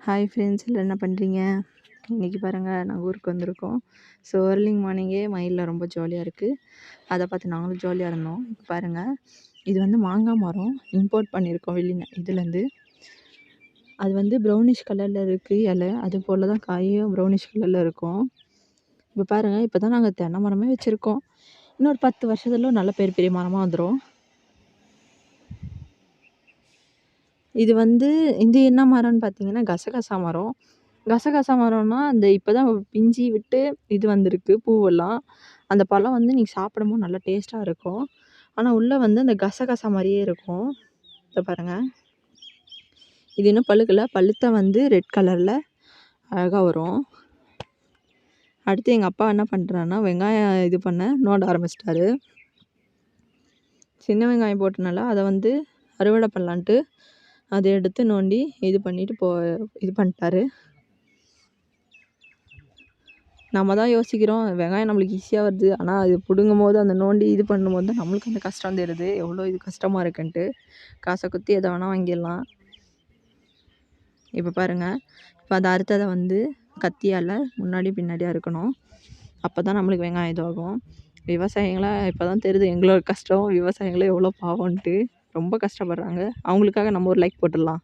Hi friends, எல்லாம் என்ன பண்ணுறீங்க? இன்றைக்கி பாருங்கள், நாங்கள் ஊருக்கு வந்திருக்கோம். ஸோ ஏர்லிங் மார்னிங்கே மயிலில் ரொம்ப ஜாலியாக இருக்குது. அதை பார்த்து நாங்களும் ஜாலியாக இருந்தோம். இப்போ பாருங்கள், இது வந்து மாங்காய் மரம் இம்போர்ட் பண்ணியிருக்கோம் இதுலேருந்து. அது வந்து ப்ரௌனிஷ் கலரில் இருக்குது இலை, அது போல் தான் காயும் ப்ரௌனிஷ் கலரில் இருக்கும். இப்போ பாருங்கள், இப்போ தான் நாங்கள் தென்னை மரமே வச்சுருக்கோம். இன்னொரு 10 வருஷத்துல நல்ல பெரிய மரமாக வந்துடும். இது வந்து இது என்ன மரம்னு பார்த்தீங்கன்னா கசகசா மரம். கசகசா மரம்னா அந்த இப்போ தான் பிஞ்சு விட்டு இது வந்திருக்கு பூவெல்லாம். அந்த பழம் வந்து நீங்கள் சாப்பிடும்போது நல்லா டேஸ்ட்டாக இருக்கும். ஆனால் உள்ளே வந்து அந்த கசகசா மாதிரியே இருக்கும். இதை பாருங்கள், இது இன்னும் பழுக்கல. பழுத்தா வந்து ரெட் கலரில் அழகாக வரும். அடுத்து எங்கள் அப்பா என்ன பண்ணுறாருன்னா வெங்காயம் இது பண்ண நோண்ட ஆரம்பிச்சிட்டாரு. சின்ன வெங்காயம் போட்டனால அதை வந்து அறுவடை பண்ணலான்ட்டு அதை எடுத்து நோண்டி இது பண்ணிவிட்டு இது பண்ணிட்டாரு. நம்ம தான் யோசிக்கிறோம் வெங்காயம் நம்மளுக்கு ஈஸியாக வருது, ஆனால் அது பிடுங்கும் போது அந்த நோண்டி இது பண்ணும்போது தான் நம்மளுக்கு அந்த கஷ்டம் தெரியுது, எவ்வளோ இது கஷ்டமாக இருக்குன்ட்டு. காசை குத்தி எதை வேணால் வாங்கிடலாம். இப்போ பாருங்கள், இப்போ அதை அறுத்ததை வந்து கத்தியால் முன்னாடி பின்னாடியாக இருக்கணும். அப்போ தான் நம்மளுக்கு வெங்காயம் இதுவாகும். விவசாயிங்களாம் இப்போ தான் தெரியுது எங்களோட கஷ்டம், விவசாயிகளும் எவ்வளோ பாவம்ன்ட்டு. ரொம்ப கஷ்டப்படுறாங்க. அவங்களுக்காக நம்ம ஒரு லைக் போட்டுடலாம்.